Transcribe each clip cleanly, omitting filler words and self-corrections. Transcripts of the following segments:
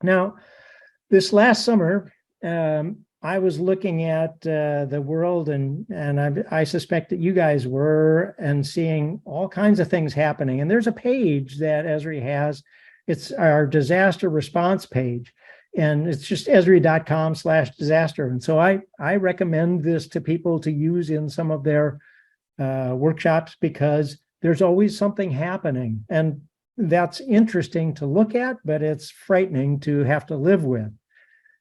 Now, this last summer, I was looking at the world, and I suspect that you guys were, and seeing all kinds of things happening. And there's a page that Esri has. It's our disaster response page, and it's just esri.com/disaster. And so I recommend this to people to use in some of their workshops, because there's always something happening. And that's interesting to look at, but it's frightening to have to live with.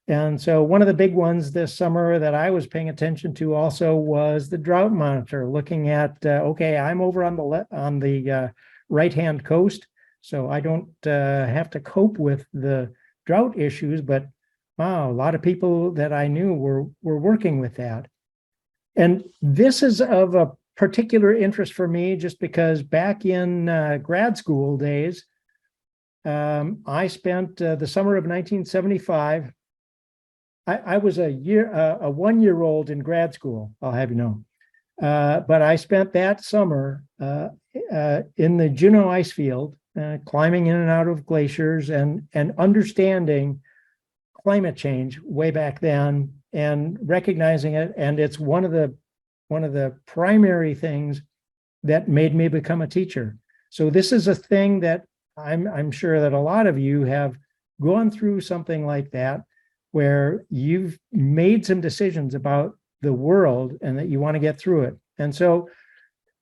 And so one of the big ones this summer that I was paying attention to also was the drought monitor, looking at, okay, I'm over on the right-hand coast, so I don't have to cope with the drought issues, but wow, a lot of people that I knew were working with that. And this is of a particular interest for me, just because back in grad school days, I spent the summer of 1975. I was a 1-year-old in grad school, I'll have you know. But I spent that summer in the Juneau ice field, climbing in and out of glaciers and understanding climate change way back then and recognizing it. And it's one of the primary things that made me become a teacher. So this is a thing that I'm sure that a lot of you have gone through something like that, where you've made some decisions about the world and that you want to get through it. And so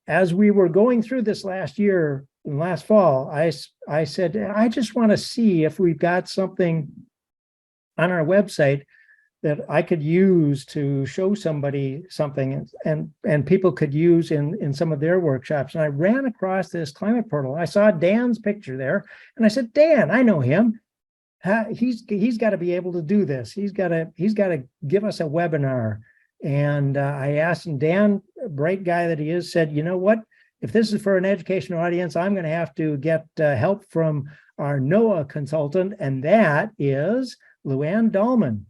as we were going through this last year, last fall, I said, I just want to see if we've got something on our website that I could use to show somebody something, and people could use in some of their workshops. And I ran across this climate portal. I saw Dan's picture there, and I said, Dan, I know him. He's got to be able to do this. He's got to give us a webinar. And I asked him. Dan, bright guy that he is, said, you know what? If this is for an educational audience, I'm going to have to get help from our NOAA consultant, and that is Luann Dahlman.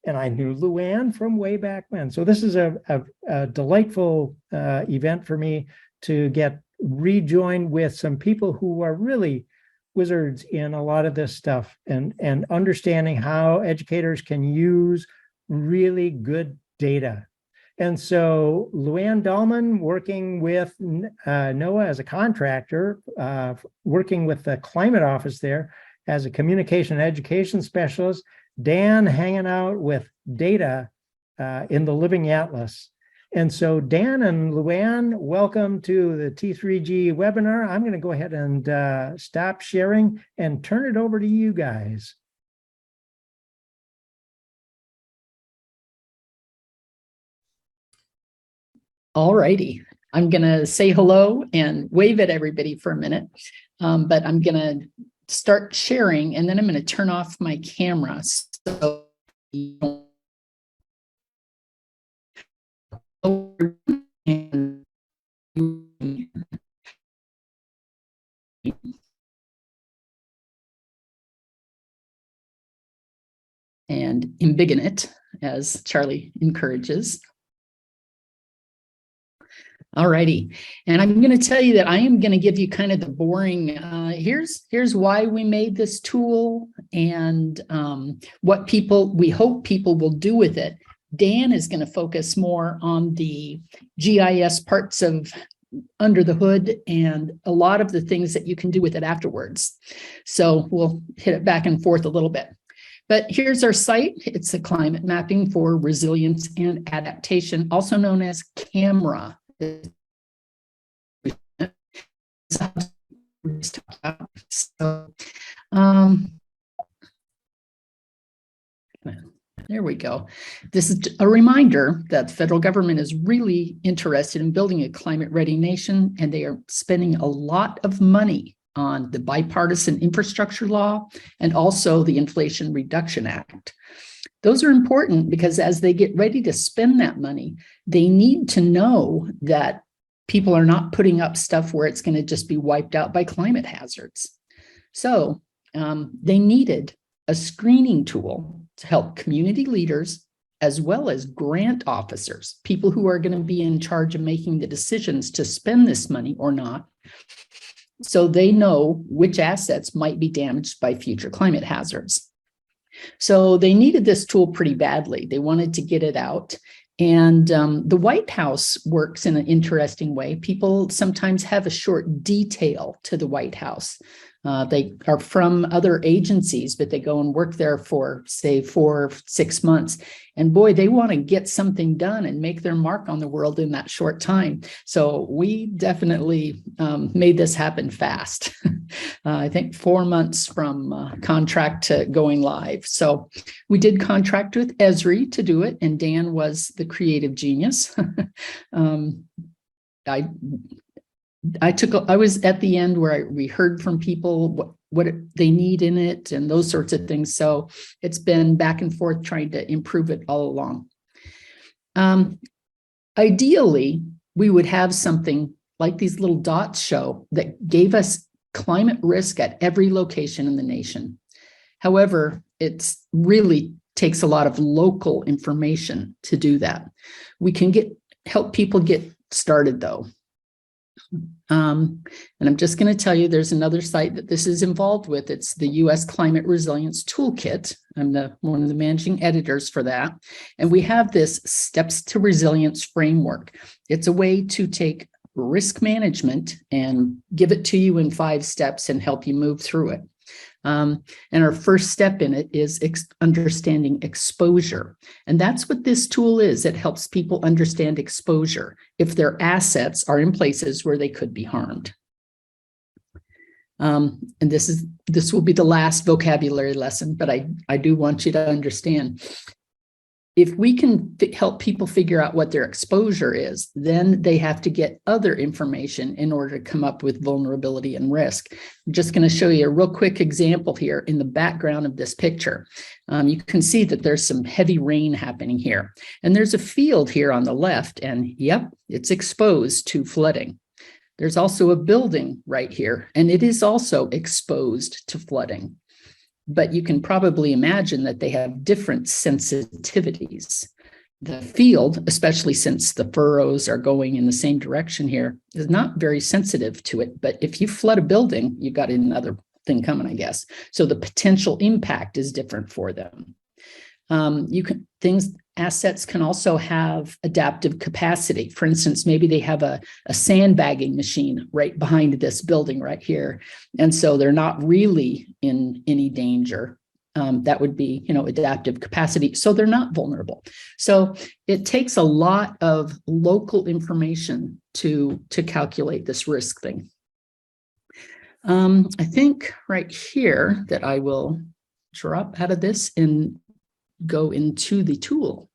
And I knew Luann from way back when. So this is a delightful event for me to get rejoined with some people who are really wizards in a lot of this stuff, and understanding how educators can use really good data. And so Luann Dahlman, working with NOAA as a contractor, working with the climate office there as a communication and education specialist, Dan hanging out with data in the Living Atlas. And so Dan and Luann, welcome to the T3G webinar. I'm going to go ahead and stop sharing and turn it over to you guys. All righty. I'm going to say hello and wave at everybody for a minute, but I'm going to start sharing, and then I'm going to turn off my camera so you don't. And embiggen it, as Charlie encourages. All righty. And I'm going to tell you that I am going to give you kind of the boring, here's why we made this tool and what we hope people will do with it. Dan is going to focus more on the GIS parts of under the hood and a lot of the things that you can do with it afterwards. So we'll hit it back and forth a little bit. But here's our site. It's a climate mapping for resilience and adaptation, also known as CAMRA. So, there we go. This is a reminder that the federal government is really interested in building a climate-ready nation, and they are spending a lot of money on the bipartisan infrastructure law and also the Inflation Reduction Act. Those are important because as they get ready to spend that money, they need to know that people are not putting up stuff where it's going to just be wiped out by climate hazards. So they needed a screening tool to help community leaders as well as grant officers, people who are going to be in charge of making the decisions to spend this money or not, so they know which assets might be damaged by future climate hazards. So they needed this tool pretty badly. They wanted to get it out. And the White House works in an interesting way. People sometimes have a short detail to the White House. They are from other agencies, but they go and work there for, say, 4 or 6 months. And boy, they want to get something done and make their mark on the world in that short time. So we definitely made this happen fast. I think 4 months from contract to going live. So we did contract with Esri to do it, and Dan was the creative genius. I was at the end where we heard from people what they need in it and those sorts of things. So it's been back and forth trying to improve it all along. Ideally, we would have something like these little dots show that gave us climate risk at every location in the nation. However, it's really takes a lot of local information to do that. We can help people get started though. And I'm just going to tell you, there's another site that this is involved with. It's the U.S. Climate Resilience Toolkit. I'm one of the managing editors for that. And we have this Steps to Resilience framework. It's a way to take risk management and give it to you in 5 steps and help you move through it. And our first step in it is understanding exposure. And that's what this tool is. It helps people understand exposure if their assets are in places where they could be harmed. And this will be the last vocabulary lesson, but I do want you to understand. If we can help people figure out what their exposure is, then they have to get other information in order to come up with vulnerability and risk. I'm just going to show you a real quick example here in the background of this picture. You can see that there's some heavy rain happening here. And there's a field here on the left, and yep, it's exposed to flooding. There's also a building right here, and it is also exposed to flooding. But you can probably imagine that they have different sensitivities. The field, especially since the furrows are going in the same direction here, is not very sensitive to it. But if you flood a building, you've got another thing coming, I guess. So the potential impact is different for them. Assets can also have adaptive capacity. For instance, maybe they have a sandbagging machine right behind this building right here. And so they're not really in any danger. That would be, adaptive capacity. So they're not vulnerable. So it takes a lot of local information to calculate this risk thing. I think right here that I will drop out of this and go into the tool.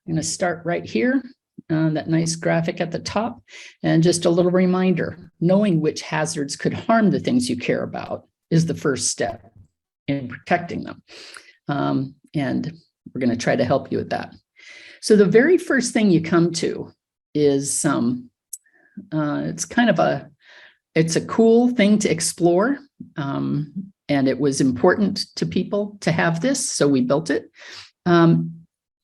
I'm going to start right here, that nice graphic at the top, and just a little reminder, knowing which hazards could harm the things you care about is the first step in protecting them. And we're going to try to help you with that. So the very first thing you come to is it's a cool thing to explore. And it was important to people to have this, so we built it.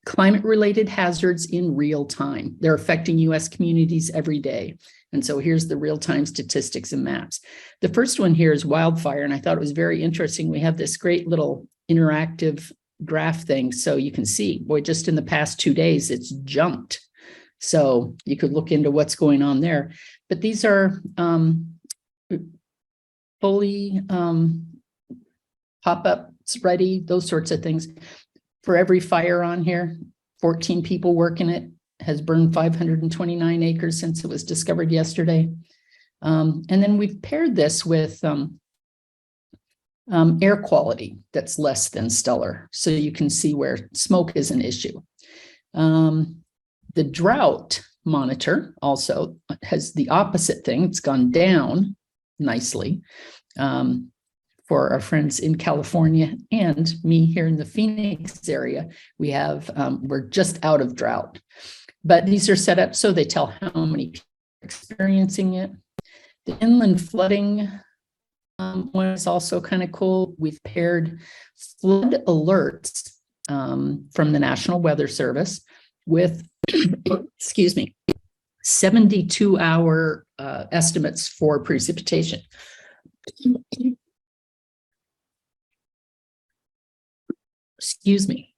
Climate-related hazards in real time. They're affecting U.S. communities every day. And so here's the real-time statistics and maps. The first one here is wildfire, and I thought it was very interesting. We have this great little interactive graph thing, so you can see, boy, just in the past 2 days, it's jumped. So you could look into what's going on there. But these are fully pop-ups ready, those sorts of things. For every fire on here, 14 people working it, has burned 529 acres since it was discovered yesterday. And then we've paired this with air quality that's less than stellar, so you can see where smoke is an issue. The drought monitor also has the opposite thing. It's gone down nicely. For our friends in California and me here in the Phoenix area, we're just out of drought. But these are set up so they tell how many people are experiencing it. The inland flooding one is also kind of cool. We've paired flood alerts from the National Weather Service with, 72-hour estimates for precipitation. Excuse me.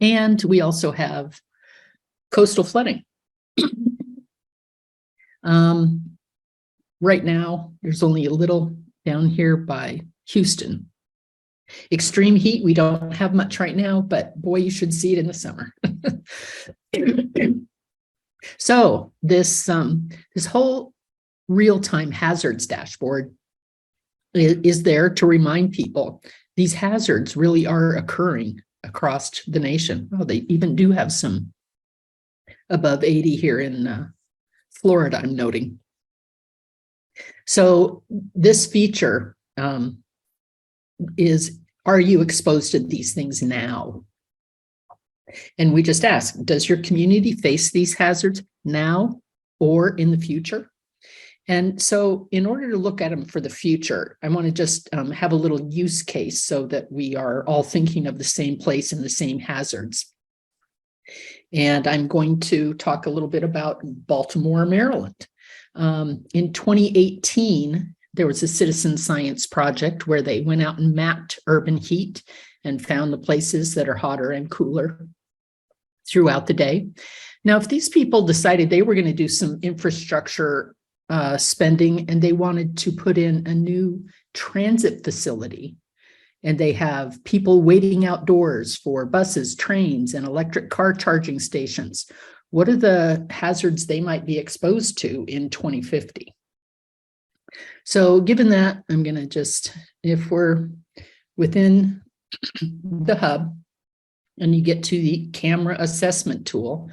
And we also have coastal flooding. Right now, there's only a little down here by Houston. Extreme heat, we don't have much right now, but boy, you should see it in the summer. So this whole real-time hazards dashboard is there to remind people these hazards really are occurring across the nation. Oh, they even do have some above 80 here in Florida, I'm noting. So this feature is, are you exposed to these things now? And we just ask, does your community face these hazards now or in the future? And so in order to look at them for the future, I want to just have a little use case so that we are all thinking of the same place and the same hazards. And I'm going to talk a little bit about Baltimore, Maryland. In 2018, there was a citizen science project where they went out and mapped urban heat and found the places that are hotter and cooler throughout the day. Now, if these people decided they were going to do some infrastructure spending and they wanted to put in a new transit facility, and they have people waiting outdoors for buses, trains, and electric car charging stations, what are the hazards they might be exposed to in 2050? So given that, I'm going to just, if we're within the hub and you get to the camera assessment tool,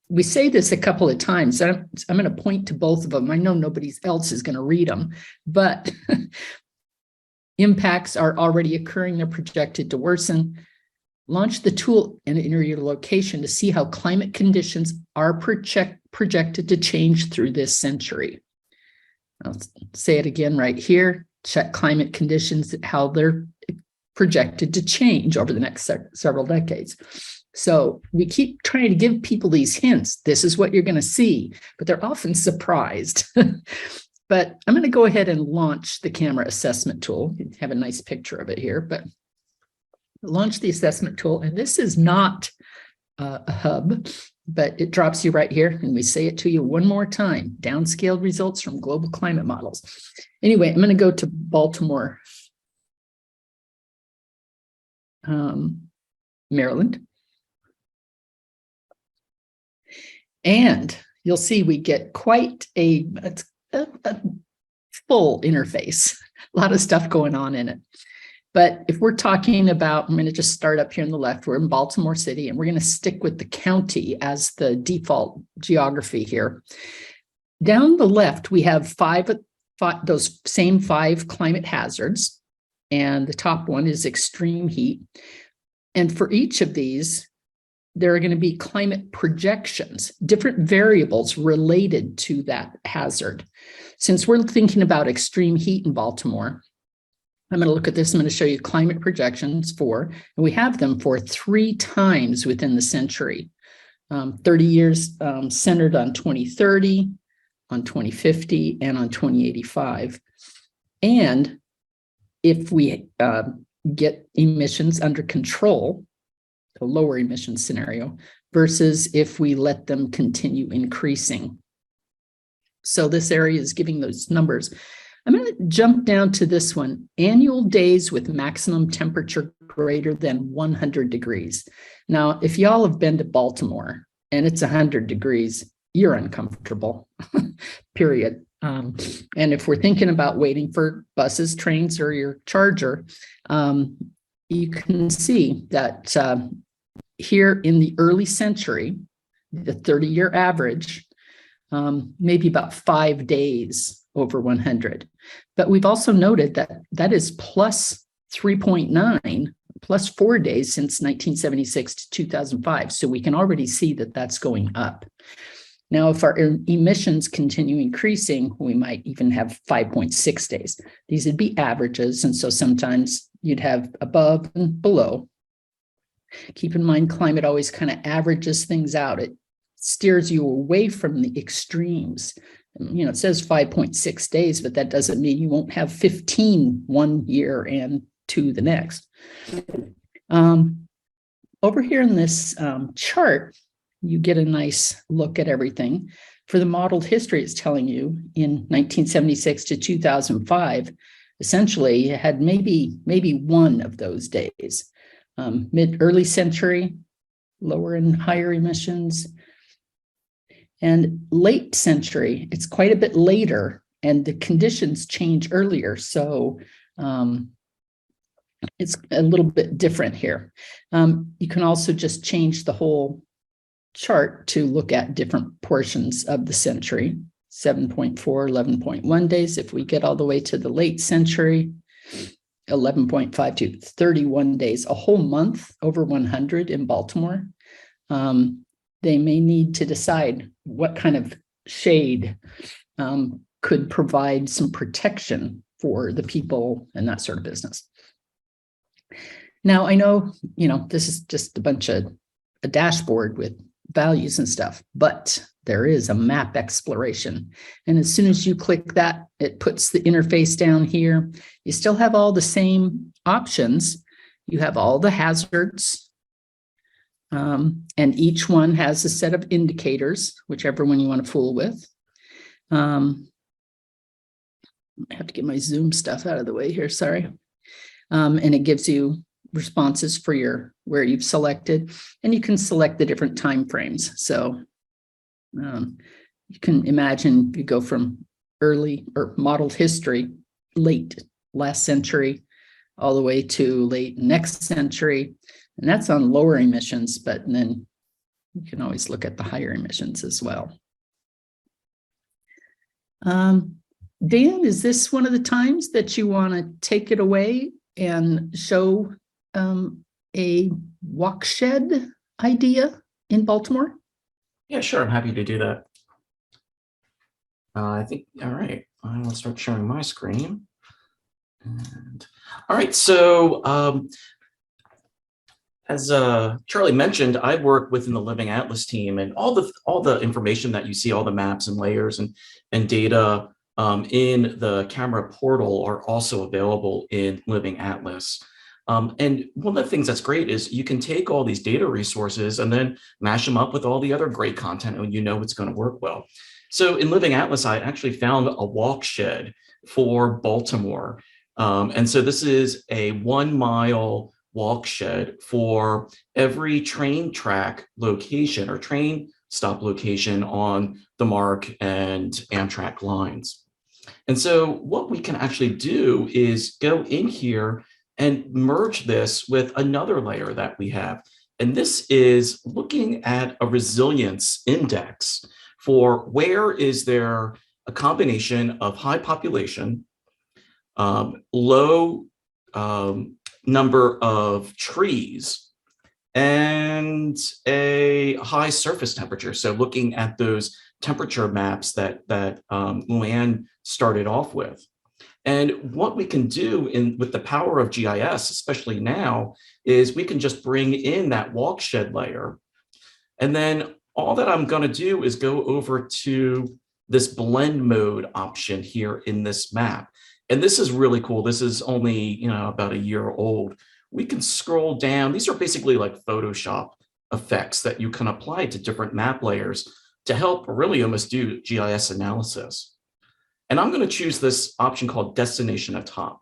we say this a couple of times. I'm going to point to both of them. I know nobody else is going to read them, but impacts are already occurring. They're projected to worsen. Launch the tool and enter your location to see how climate conditions are projected to change through this century. I'll say it again right here. Check climate conditions, how they're projected to change over the next several decades. So we keep trying to give people these hints. This is what you're going to see, but they're often surprised. But I'm going to go ahead and launch the camera assessment tool. You have a nice picture of it here, but launch the assessment tool. And this is not a hub, but it drops you right here. And we say it to you one more time, downscaled results from global climate models. Anyway, I'm going to go to Baltimore, Maryland. And you'll see we get quite a full interface, a lot of stuff going on in it. But if we're talking about, I'm going to just start up here on the left, we're in Baltimore City, and we're going to stick with the county as the default geography here. Down the left, we have those same 5 climate hazards, and the top one is extreme heat. And for each of these, there are going to be climate projections, different variables related to that hazard. Since we're thinking about extreme heat in Baltimore, I'm going to look at this. I'm going to show you climate projections and we have them for 3 times within the century. 30 years centered on 2030, on 2050, and on 2085. And if we get emissions under control, a lower emission scenario, versus if we let them continue increasing. So this area is giving those numbers. I'm going to jump down to this one, annual days with maximum temperature greater than 100 degrees. Now, if y'all have been to Baltimore and it's 100 degrees, you're uncomfortable, period. And if we're thinking about waiting for buses, trains, or your charger, you can see that here in the early century, the 30-year average, maybe about 5 days over 100. But we've also noted that that is plus 3.9, plus 4 days since 1976 to 2005. So we can already see that that's going up. Now, if our emissions continue increasing, we might even have 5.6 days. These would be averages. And so sometimes you'd have above and below. Keep in mind, climate always kind of averages things out. It steers you away from the extremes. You know, it says 5.6 days, but that doesn't mean you won't have 15 one year and to the next. Over here in this chart, you get a nice look at everything. For the modeled history, it's telling you in 1976 to 2005, essentially it had maybe one of those days. Early century, lower and higher emissions. And late century, it's quite a bit later, and the conditions change earlier. So it's a little bit different here. You can also just change the whole chart to look at different portions of the century. 7.4, 11.1 days. If we get all the way to the late century, 11.5 to 31 days, a whole month over 100 in Baltimore. They may need to decide what kind of shade could provide some protection for the people and that sort of business. Now, I know, this is just a dashboard with values and stuff, but there is a map exploration. And as soon as you click that, it puts the interface down here. You still have all the same options. You have all the hazards, and each one has a set of indicators, whichever one you want to fool with. I have to get my Zoom stuff out of the way here, sorry. And it gives you responses for where you've selected, and you can select the different time frames. So you can imagine you go from early or modeled history, late last century, all the way to late next century. And that's on lower emissions, but then you can always look at the higher emissions as well. Dan, is this one of the times that you want to take it away and show a walk shed idea in Baltimore? Yeah, sure. I'm happy to do that. I think, all right, I will start sharing my screen. And all right, so as Charlie mentioned, I work within the Living Atlas team, and all the information that you see, all the maps and layers and data in the camera portal are also available in Living Atlas. And one of the things that's great is you can take all these data resources and then mash them up with all the other great content, and it's going to work well. So in Living Atlas, I actually found a walk shed for Baltimore. And so this is a 1 mile walk shed for every train track location or train stop location on the MARC and Amtrak lines. And so what we can actually do is go in here and merge this with another layer that we have. And this is looking at a resilience index for where is there a combination of high population, low number of trees, and a high surface temperature. So looking at those temperature maps that Luann started off with. And what we can do with the power of GIS, especially now, is we can just bring in that walk shed layer. And then all that I'm going to do is go over to this blend mode option here in this map. And this is really cool. This is only, about a year old. We can scroll down. These are basically like Photoshop effects that you can apply to different map layers to help really almost do GIS analysis. And I'm going to choose this option called Destination at Top.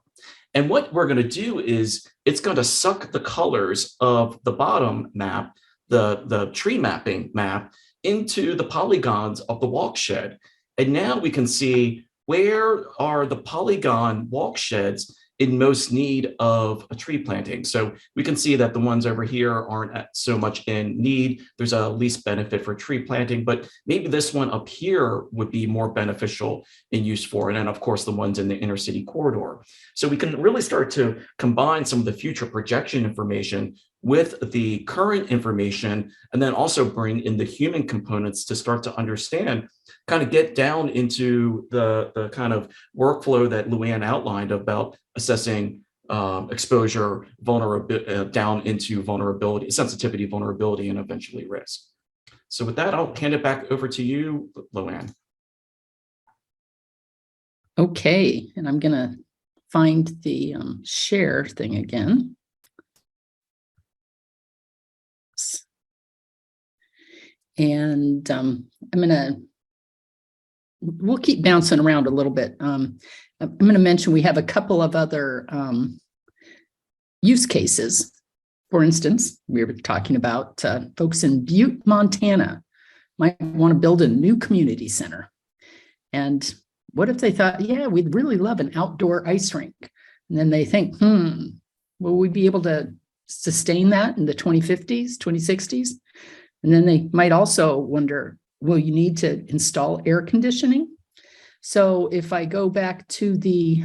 And what we're going to do is it's going to suck the colors of the bottom map, the tree mapping map, into the polygons of the walk shed. And now we can see where are the polygon walk sheds in most need of a tree planting. So we can see that the ones over here aren't so much in need. There's a least benefit for tree planting, but maybe this one up here would be more beneficial in use for, and then of course the ones in the inner city corridor. So we can really start to combine some of the future projection information with the current information, and then also bring in the human components to start to understand, kind of get down into the kind of workflow that Luann outlined about assessing exposure, vulnerability, down into vulnerability, sensitivity, vulnerability, and eventually risk. So with that, I'll hand it back over to you, Luann. Okay, and I'm going to find the share thing again. And we'll keep bouncing around a little bit. I'm going to mention we have a couple of other use cases. For instance, we were talking about folks in Butte, Montana might want to build a new community center. And what if they thought, yeah, we'd really love an outdoor ice rink. And then they think, will we be able to sustain that in the 2050s, 2060s? And then they might also wonder, will you need to install air conditioning? So if I go back to the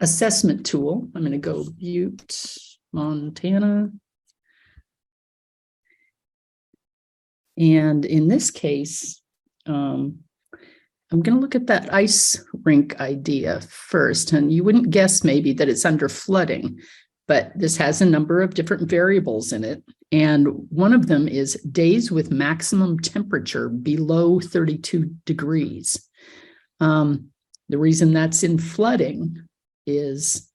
assessment tool, I'm going to go Butte, Montana. And in this case, I'm going to look at that ice rink idea first. And you wouldn't guess maybe that it's under flooding, but this has a number of different variables in it. And one of them is days with maximum temperature below 32 degrees. The reason that's in flooding is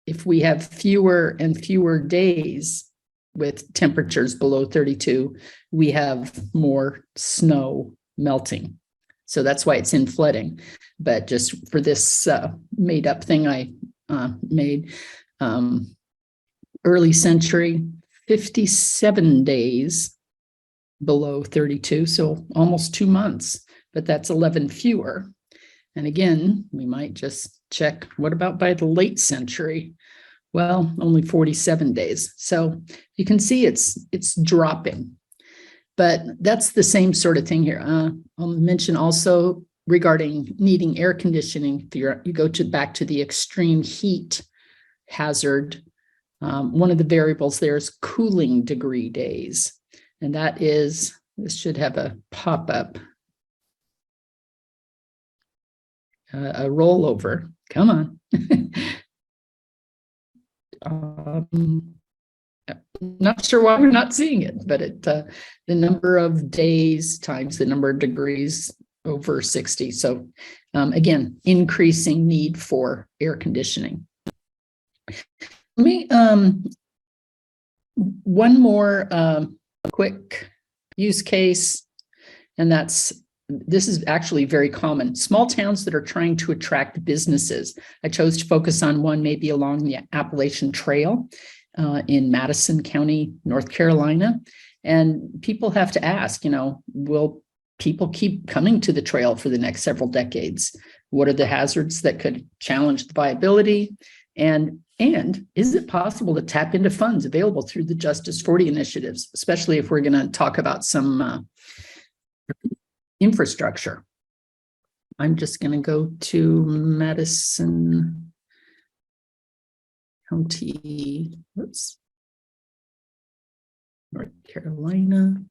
if we have fewer and fewer days with temperatures below 32, we have more snow melting. So that's why it's in flooding. But just for this made up thing I made, early century, 57 days below 32, so almost 2 months, but that's 11 fewer. And again, we might just check, what about by the late century? Well, only 47 days. So you can see it's dropping, but that's the same sort of thing here. I'll mention also regarding needing air conditioning, if you go back to the extreme heat hazard, one of the variables there is cooling degree days. And that is, this should have a pop-up, a rollover. Come on. Not sure why we're not seeing it, but the number of days times the number of degrees over 60. So again, increasing need for air conditioning. Let me, one more quick use case, and this is actually very common. Small towns that are trying to attract businesses. I chose to focus on one maybe along the Appalachian Trail in Madison County, North Carolina. And people have to ask, will people keep coming to the trail for the next several decades? What are the hazards that could challenge the viability? And is it possible to tap into funds available through the Justice 40 initiatives, especially if we're going to talk about some infrastructure? I'm just going to go to Madison County, North Carolina.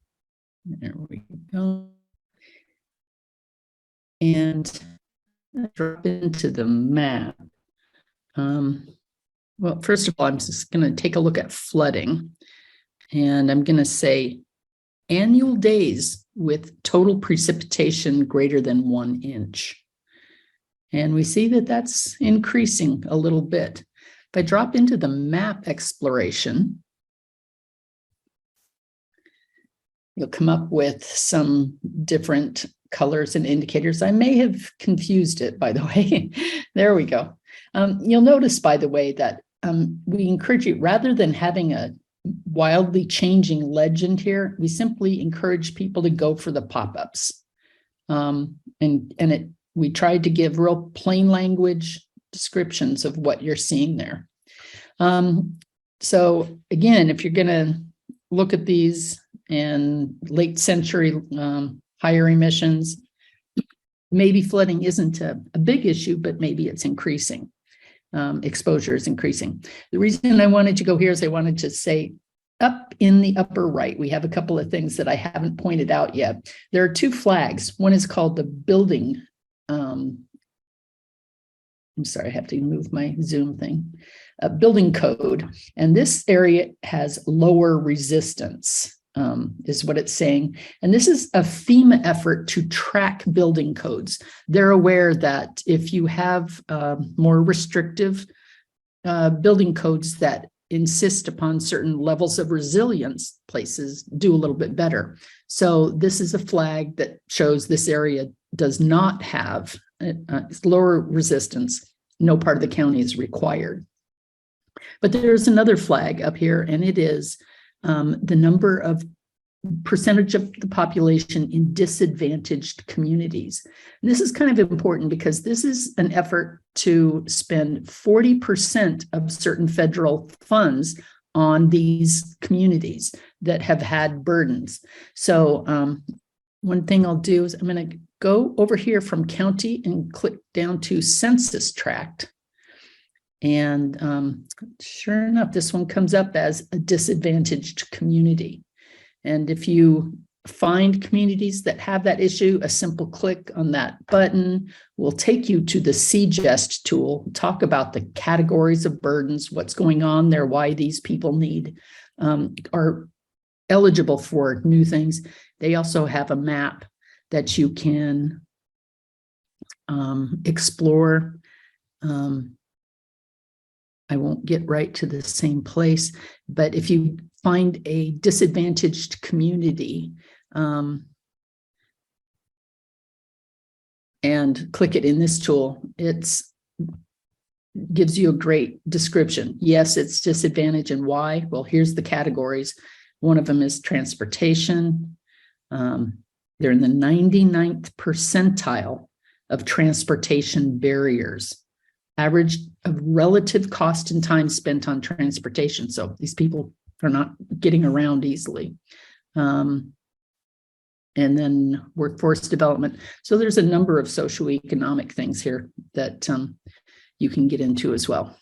There we go. And drop into the map. Well, first of all, I'm just going to take a look at flooding, and I'm going to say annual days with total precipitation greater than 1 inch. And we see that that's increasing a little bit. If I drop into the map exploration, you'll come up with some different colors and indicators. I may have confused it, by the way. There we go. You'll notice, by the way, that we encourage you, rather than having a wildly changing legend here, we simply encourage people to go for the pop-ups. We tried to give real plain language descriptions of what you're seeing there. So again, if you're going to look at these and late century higher emissions, maybe flooding isn't a big issue, but maybe it's increasing. Exposure is increasing. The reason I wanted to go here is I wanted to say up in the upper right, we have a couple of things that I haven't pointed out yet. There are 2 flags. One is called the building. I'm sorry, I have to move my Zoom thing. Building code. And this area has lower resistance. is what it's saying. And this is a FEMA effort to track building codes. They're aware that if you have more restrictive building codes that insist upon certain levels of resilience, places do a little bit better. So this is a flag that shows this area does not have lower resistance. No part of the county is required. But there's another flag up here, and it is the number of percentage of the population in disadvantaged communities. And this is kind of important because this is an effort to spend 40% of certain federal funds on these communities that have had burdens. So one thing I'll do is I'm going to go over here from county and click down to census tract. And sure enough, this one comes up as a disadvantaged community. And if you find communities that have that issue, a simple click on that button will take you to the CGEST tool, talk about the categories of burdens, what's going on there, why these people are eligible for new things. They also have a map that you can explore. I won't get right to the same place, but if you find a disadvantaged community and click it in this tool, it gives you a great description. Yes, it's disadvantaged and why. Well, here's the categories. One of them is transportation. They're in the 99th percentile of transportation barriers. Average of relative cost and time spent on transportation. So these people are not getting around easily. And then workforce development. So there's a number of socioeconomic things here that you can get into as well.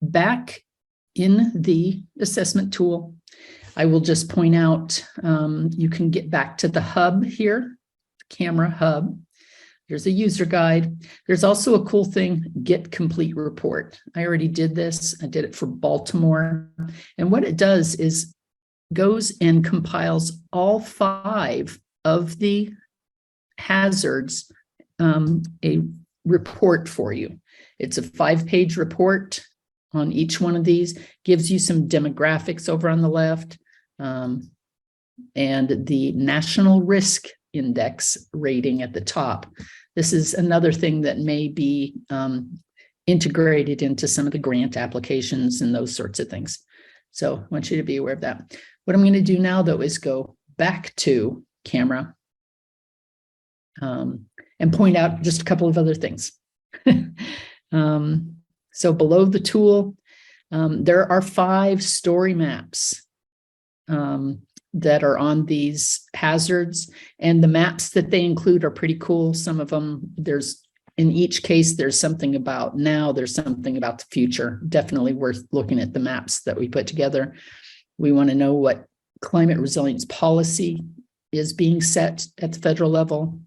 Back in the assessment tool, I will just point out you can get back to the hub here, camera hub. There's a user guide. There's also a cool thing, get complete report. I already did this. I did it for Baltimore. And what it does is goes and compiles all 5 of the hazards, a report for you. It's a 5-page report on each one of these, gives you some demographics over on the left, and the national risk index rating at the top. This is another thing that may be integrated into some of the grant applications and those sorts of things. So I want you to be aware of that. What I'm going to do now, though, is go back to camera and point out just a couple of other things. So below the tool, there are 5 story maps that are on these hazards, and the maps that they include are pretty cool. Some of them, in each case, there's something about now, there's something about the future. Definitely worth looking at the maps that we put together. We want to know what climate resilience policy is being set at the federal level.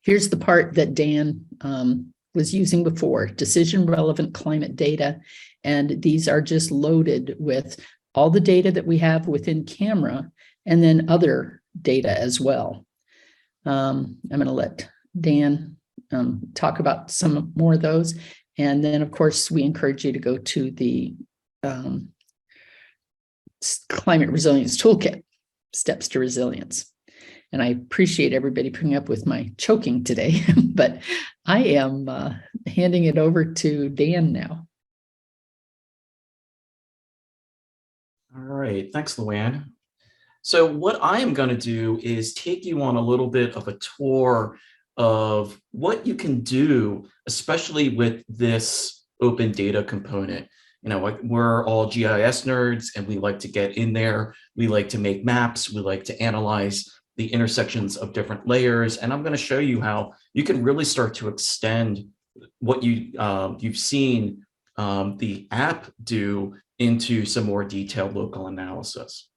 Here's the part that Dan was using before, decision relevant climate data. And these are just loaded with all the data that we have within camera and then other data as well. I'm going to let Dan talk about some more of those. And then, of course, we encourage you to go to the Climate Resilience Toolkit, Steps to Resilience. And I appreciate everybody putting up with my choking today, but I am handing it over to Dan now. All right, thanks, Luann. So what I am going to do is take you on a little bit of a tour of what you can do, especially with this open data component. You know, we're all GIS nerds and we like to get in there. We like to make maps. We like to analyze the intersections of different layers. And I'm going to show you how you can really start to extend what you've seen the app do into some more detailed local analysis.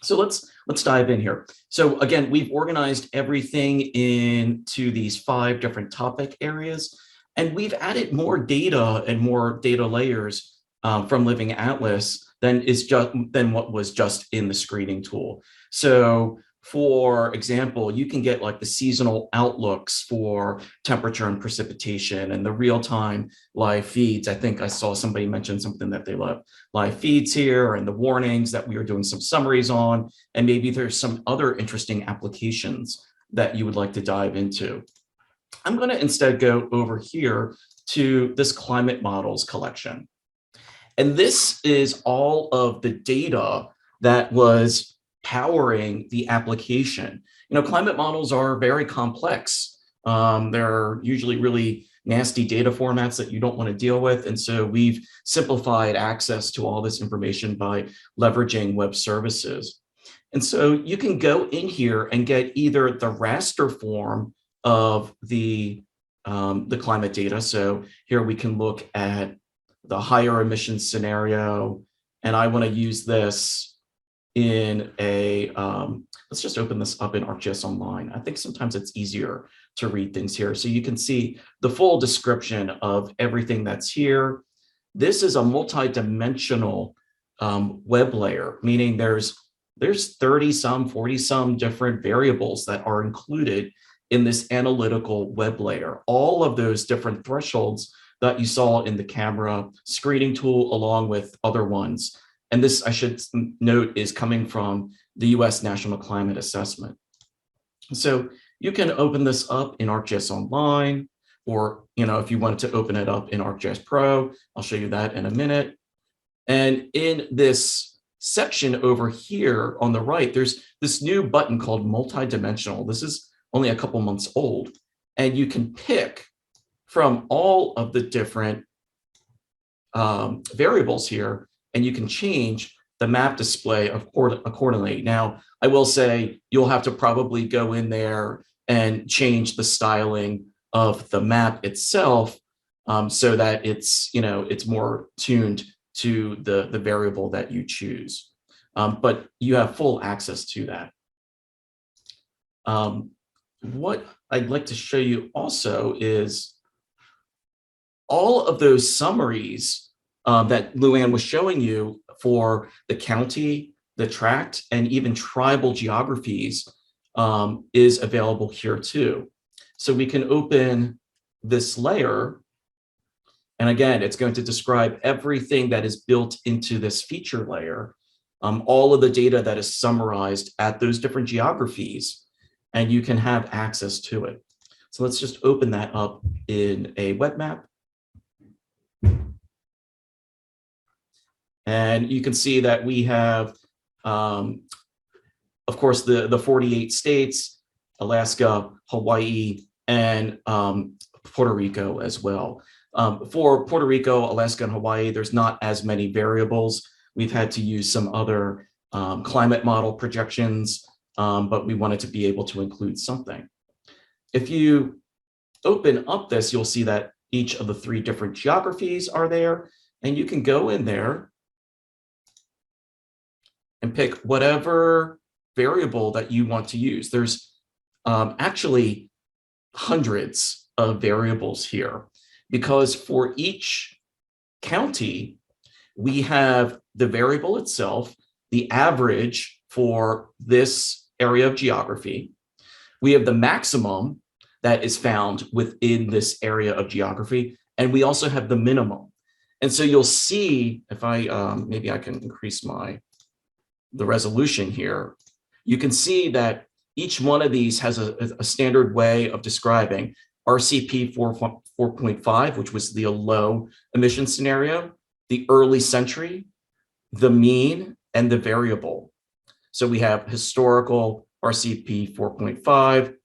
So let's dive in here. So again, we've organized everything into these 5 different topic areas, and we've added more data and more data layers from Living Atlas than what was just in the screening tool. So for example, you can get like the seasonal outlooks for temperature and precipitation and the real-time live feeds. I think I saw somebody mention something that they love live feeds here, and the warnings that we are doing some summaries on, and maybe there's some other interesting applications that you would like to dive into. I'm going to instead go over here to this climate models collection. And this is all of the data that was powering the application. Climate models are very complex. They're usually really nasty data formats that you don't want to deal with. And so we've simplified access to all this information by leveraging web services. And so you can go in here and get either the raster form of the climate data. So here we can look at the higher emissions scenario, and I want to use this in a, let's just open this up in ArcGIS Online. I think sometimes it's easier to read things here. So you can see the full description of everything that's here. This is a multi-dimensional web layer, meaning there's 30 some, 40 some different variables that are included in this analytical web layer. All of those different thresholds that you saw in the camera screening tool, along with other ones. And this, I should note, is coming from the US National Climate Assessment. So you can open this up in ArcGIS Online, or if you wanted to open it up in ArcGIS Pro, I'll show you that in a minute. And in this section over here on the right, there's this new button called multidimensional. This is only a couple months old, and you can pick from all of the different variables here, and you can change the map display accordingly. Now, I will say you'll have to probably go in there and change the styling of the map itself so that it's more tuned to the variable that you choose. But you have full access to that. What I'd like to show you also is all of those summaries that Luann was showing you for the county, the tract, and even tribal geographies is available here too. So we can open this layer, and again, it's going to describe everything that is built into this feature layer, all of the data that is summarized at those different geographies, and you can have access to it. So let's just open that up in a web map. And you can see that we have, of course, the 48 states, Alaska, Hawaii, and Puerto Rico as well. For Puerto Rico, Alaska, and Hawaii, there's not as many variables. We've had to use some other climate model projections, but we wanted to be able to include something. If you open up this, you'll see that each of the 3 different geographies are there, and you can go in there and pick whatever variable that you want to use. There's actually hundreds of variables here, because for each county, we have the variable itself, the average for this area of geography. We have the maximum that is found within this area of geography, and we also have the minimum. And so you'll see, if I, maybe I can increase the resolution here, you can see that each one of these has a standard way of describing RCP 4.5, which was the low emission scenario, the early century, the mean, and the variable. So we have historical RCP 4.5,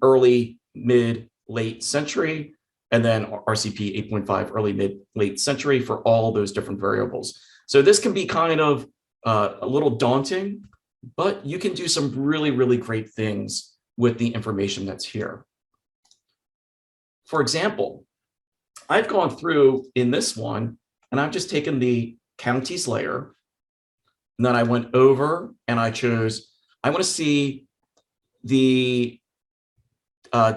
early, mid, late century, and then RCP 8.5, early, mid, late century for all those different variables. So this can be kind of a little daunting, but you can do some really, really great things with the information that's here. For example, I've gone through in this one, and I've just taken the counties layer, and then I went over and I chose, I want to see the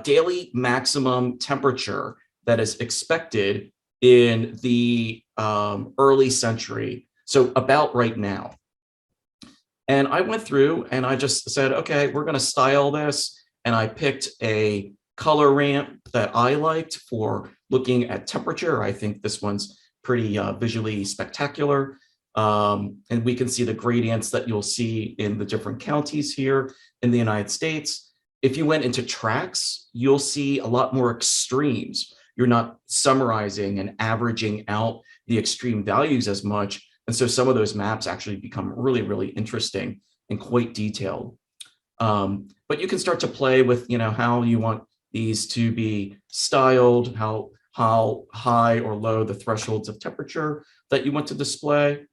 daily maximum temperature that is expected in the early century, so about right now. And I went through and I just said, okay, we're going to style this. And I picked a color ramp that I liked for looking at temperature. I think this one's pretty visually spectacular. And we can see the gradients that you'll see in the different counties here in the United States. If you went into tracks, you'll see a lot more extremes. You're not summarizing and averaging out the extreme values as much. And so some of those maps actually become really, really interesting and quite detailed. But you can start to play with, how you want these to be styled, how high or low the thresholds of temperature that you want to display.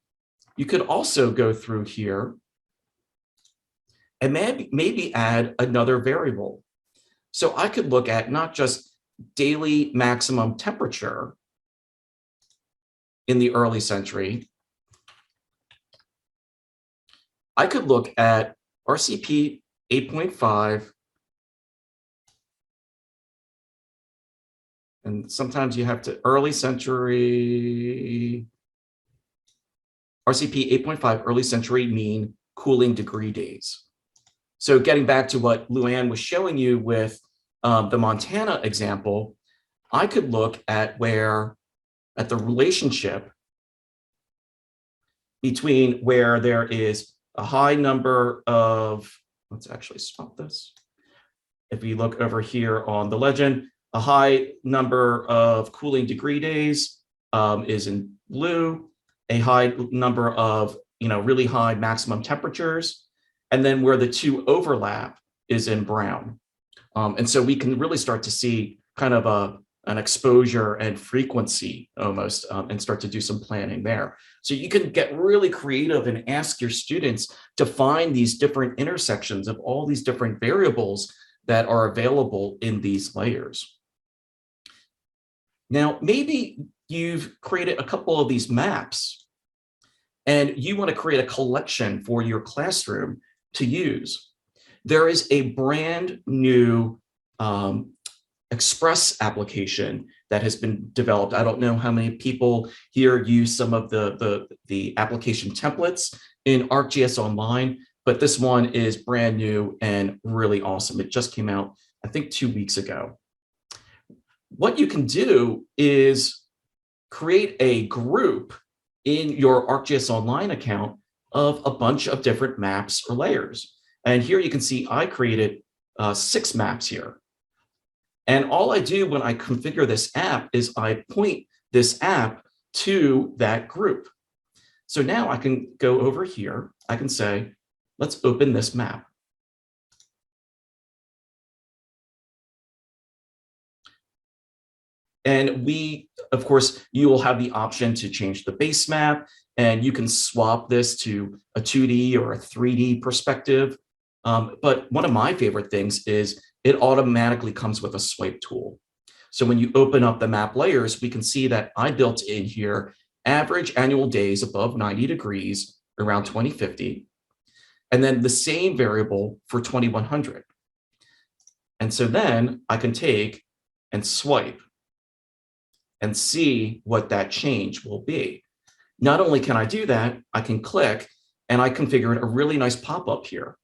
You could also go through here and maybe add another variable. So I could look at not just daily maximum temperature in the early century. I could look at RCP 8.5. And sometimes you have to early century, RCP 8.5 early century mean cooling degree days. So getting back to what Luann was showing you with the Montana example, I could look at the relationship between where there is a high number of, let's actually swap this. If we look over here on the legend, a high number of cooling degree days is in blue, a high number of really high maximum temperatures, and then where the two overlap is in brown. And so we can really start to see kind of an exposure and frequency almost, and start to do some planning there. So you can get really creative and ask your students to find these different intersections of all these different variables that are available in these layers. Now, maybe you've created a couple of these maps and you want to create a collection for your classroom to use. There is a brand new Express application that has been developed. I don't know how many people here use some of the application templates in ArcGIS Online, but this one is brand new and really awesome. It just came out, I think, 2 weeks ago. What you can do is create a group in your ArcGIS Online account of a bunch of different maps or layers. And here you can see I created 6 maps here. And all I do when I configure this app is I point this app to that group. So now I can go over here. I can say, let's open this map. And of course, you will have the option to change the base map, and you can swap this to a 2D or a 3D perspective. But one of my favorite things is it automatically comes with a swipe tool. So when you open up the map layers, we can see that I built in here average annual days above 90 degrees around 2050, and then the same variable for 2100. And so then I can take and swipe and see what that change will be. Not only can I do that, I can click and I configured a really nice pop-up here.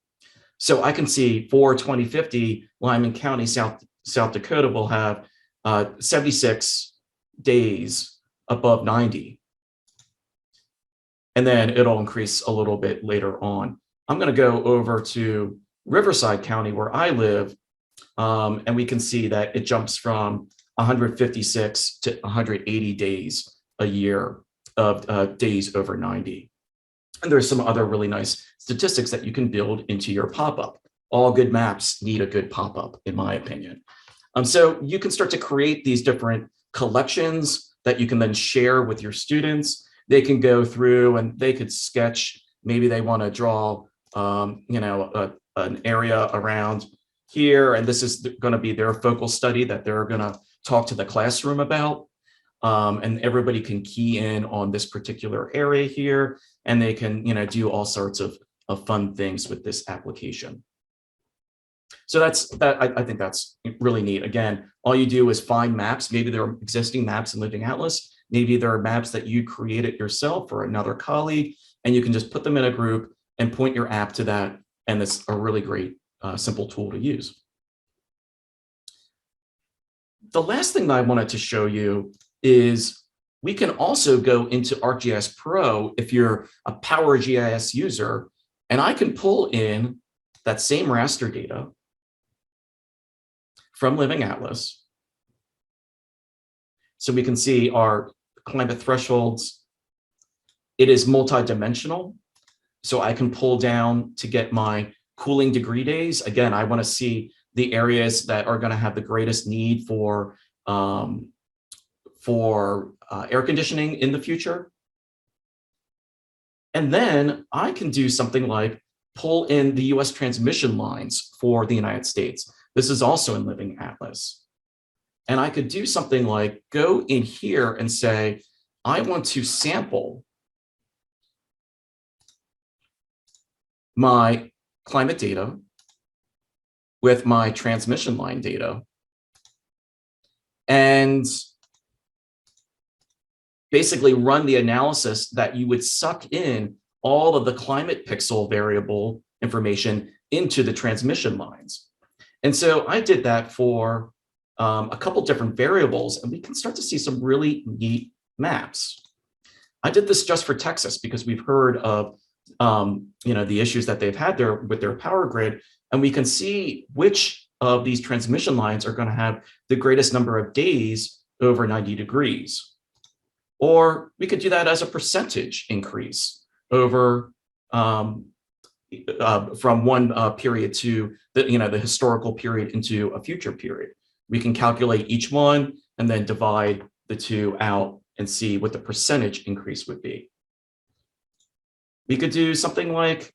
So I can see for 2050, Lyman County, South Dakota will have 76 days above 90. And then it'll increase a little bit later on. I'm going to go over to Riverside County where I live, and we can see that it jumps from 156 to 180 days a year of days over 90. And there's some other really nice statistics that you can build into your pop-up. All good maps need a good pop-up, in my opinion. So you can start to create these different collections that you can then share with your students. They can go through and they could sketch. Maybe they want to draw, an area around here, and this is going to be their focal study that they're going to talk to the classroom about. And everybody can key in on this particular area here, and they can, do all sorts of fun things with this application. So I think that's really neat. Again, all you do is find maps. Maybe there are existing maps in Living Atlas. Maybe there are maps that you created yourself or another colleague, and you can just put them in a group and point your app to that. And it's a really great, simple tool to use. The last thing that I wanted to show you is we can also go into ArcGIS Pro if you're a Power GIS user, and I can pull in that same raster data from Living Atlas. So we can see our climate thresholds. It is multi-dimensional. So I can pull down to get my cooling degree days. Again, I want to see the areas that are going to have the greatest need for air conditioning in the future. And then I can do something like pull in the US transmission lines for the United States. This is also in Living Atlas. And I could do something like go in here and say, I want to sample my climate data with my transmission line data, and basically run the analysis that you would suck in all of the climate pixel variable information into the transmission lines. And so I did that for a couple different variables, and we can start to see some really neat maps. I did this just for Texas because we've heard of the issues that they've had there with their power grid, and we can see which of these transmission lines are going to have the greatest number of days over 90 degrees. Or we could do that as a percentage increase over from one period to the historical period into a future period. We can calculate each one and then divide the two out and see what the percentage increase would be. We could do something like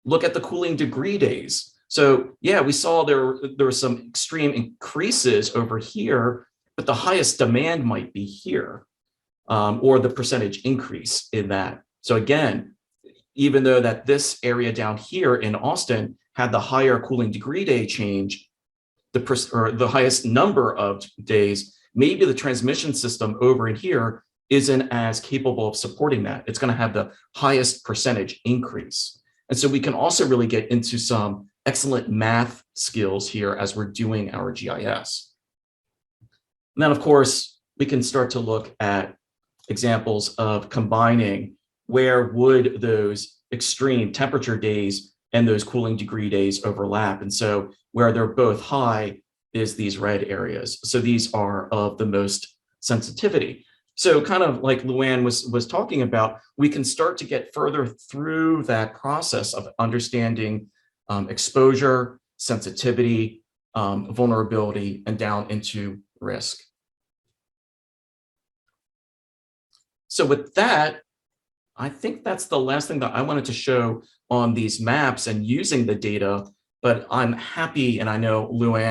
look at the cooling degree days. So yeah, we saw there were some extreme increases over here, but the highest demand might be here, or the percentage increase in that. So again, even though that this area down here in Austin had the higher cooling degree day change, the highest number of days, maybe the transmission system over in here isn't as capable of supporting that. It's going to have the highest percentage increase. And so we can also really get into some excellent math skills here as we're doing our GIS. And then, of course, we can start to look at examples of combining where would those extreme temperature days and those cooling degree days overlap. And so where they're both high is these red areas. So these are of the most sensitivity. So kind of like Luann was talking about, we can start to get further through that process of understanding exposure, sensitivity, vulnerability, and down into risk. So with that, I think that's the last thing that I wanted to show on these maps and using the data, but I'm happy, and I know Luann